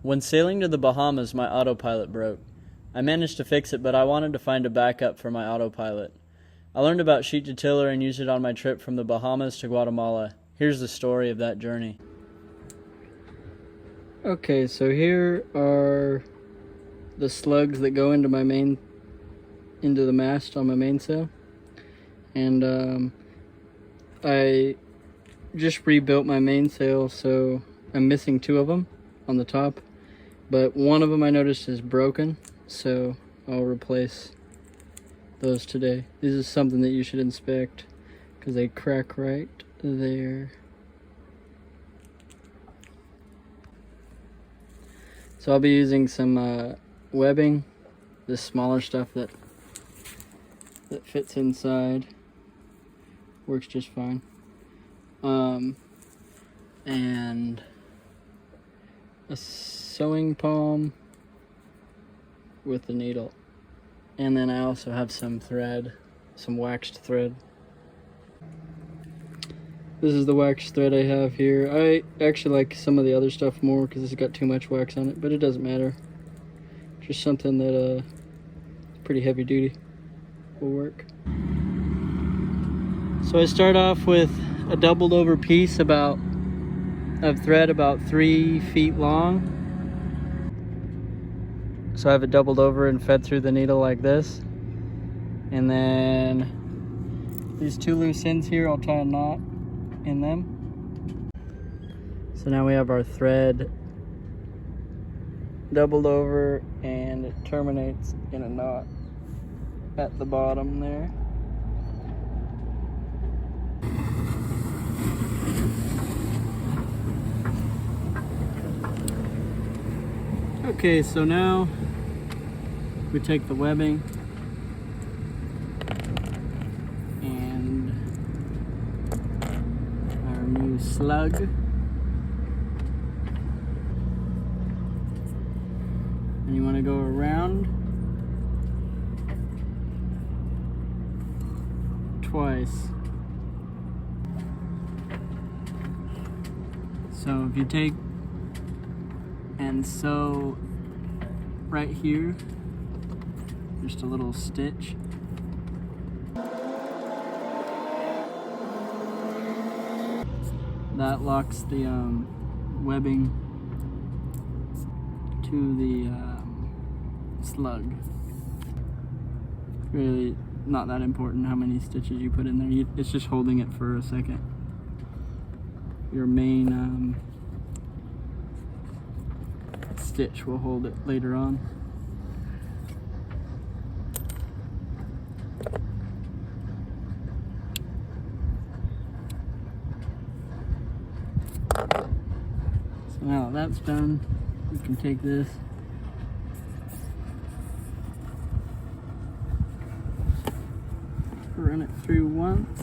When sailing to the Bahamas, my autopilot broke. I managed to fix it, but I wanted to find a backup for my autopilot. I learned about sheet to tiller and used it on my trip from the Bahamas to Guatemala. Here's the story of that journey. Okay, so here are the slugs that go into the mast on my mainsail. And I just rebuilt my mainsail, so I'm missing 2 of them on the top. But one of them I noticed is broken, so I'll replace those today. This is something that you should inspect because they crack right there. So I'll be using some webbing, this smaller stuff that fits inside. Works just fine. And a sewing palm with the needle. And then I also have some thread, some waxed thread. This is the waxed thread I have here. I actually like some of the other stuff more because it's got too much wax on it, but it doesn't matter. Just something that is pretty heavy duty, will work. So I start off with a doubled over piece of thread about 3 feet long. So I have it doubled over and fed through the needle like this. And then these 2 loose ends here, I'll tie a knot in them. So now we have our thread doubled over and it terminates in a knot at the bottom there. Okay, so now we take the webbing and our new slug. And you want to go around twice. So if you take and sew right here, just a little stitch. That locks the webbing to the slug. Really not that important how many stitches you put in there. It's just holding it for a second. Your main stitch will hold it later on. So now that that's done, we can take this run it through once.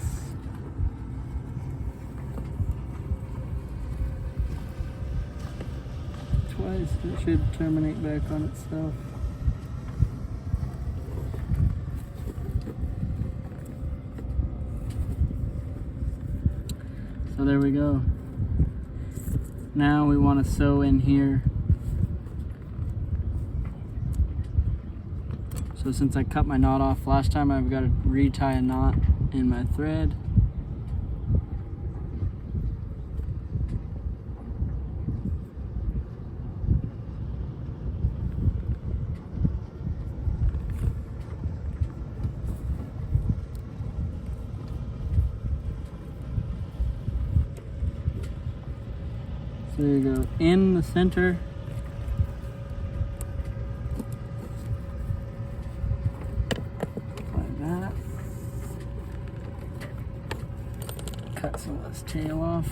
Twice, it should terminate back on itself. So there we go. Now we want to sew in here. So since I cut my knot off last time, I've got to retie a knot in my thread. So there you go, in the center. Like that. Cut some of this tail off.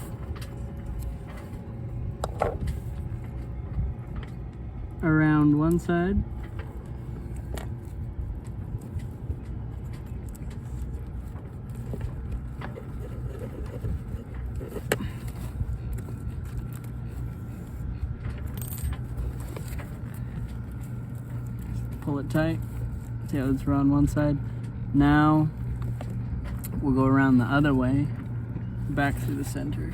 Around one side. Pull it tight. See how it's around one side. Now we'll go around the other way, back through the center.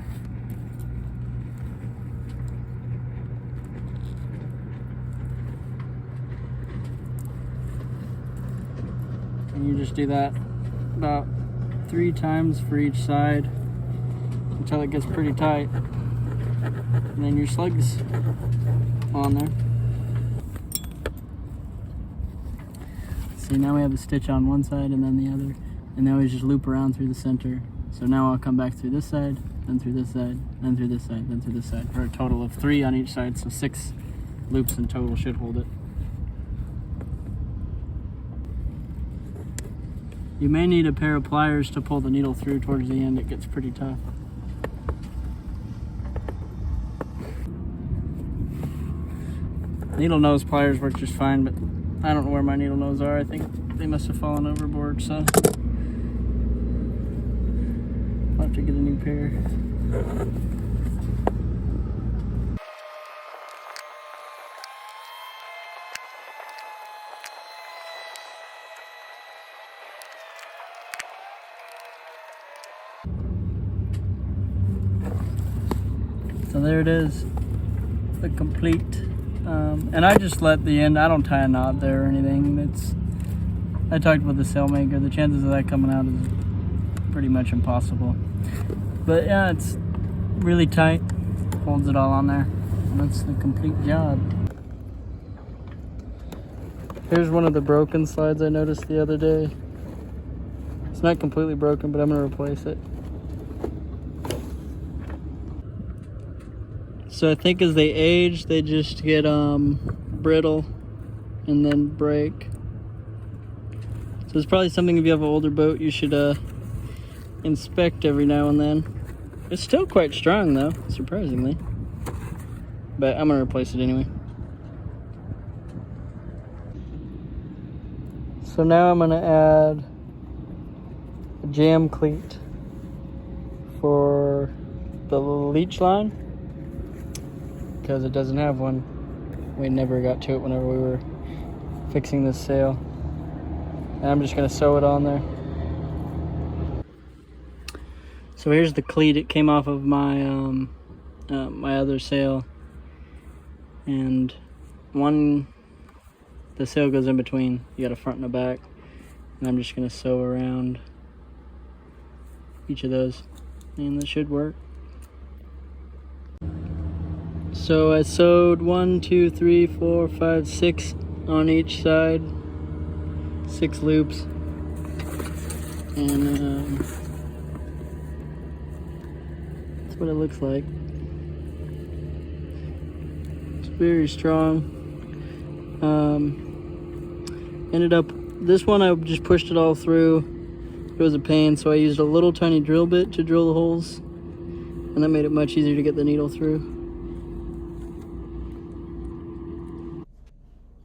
And you just do that about 3 times for each side until it gets pretty tight. And then your slugs on there. See, now we have a stitch on one side and then the other. And now we just loop around through the center. So now I'll come back through this side, then through this side, then through this side, then through this side, for a total of 3 on each side, so 6 loops in total should hold it. You may need a pair of pliers to pull the needle through towards the end. It gets pretty tough. Needle nose pliers work just fine, but I don't know where my needle nose are. I think they must have fallen overboard, so I'll have to get a new pair. So there it is, the complete. And I just let the end, I don't tie a knot there or anything. I talked with the sailmaker, the chances of that coming out is pretty much impossible. But yeah, it's really tight, holds it all on there. And that's the complete job. Here's one of the broken slides I noticed the other day. It's not completely broken, but I'm gonna replace it. So I think as they age, they just get brittle and then break. So it's probably something, if you have an older boat, you should inspect every now and then. It's still quite strong though, surprisingly. But I'm gonna replace it anyway. So now I'm gonna add a jam cleat for the leech line, because it doesn't have one. We never got to it whenever we were fixing this sail. And I'm just gonna sew it on there. So here's the cleat. It came off of my my other sail, and the sail goes in between. You got a front and a back, and I'm just gonna sew around each of those, and that should work. So I sewed 1, 2, 3, 4, 5, 6 on each side, 6 loops, and that's what it looks like. It's very strong. Ended up, this one I just pushed it all through. It was a pain, so I used a little tiny drill bit to drill the holes, and that made it much easier to get the needle through.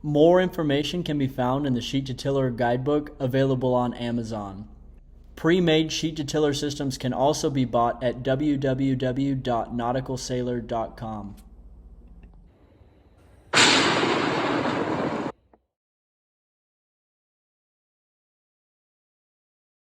More information can be found in the Sheet to Tiller guidebook available on Amazon. Pre-made sheet to tiller systems can also be bought at www.nauticalsailor.com.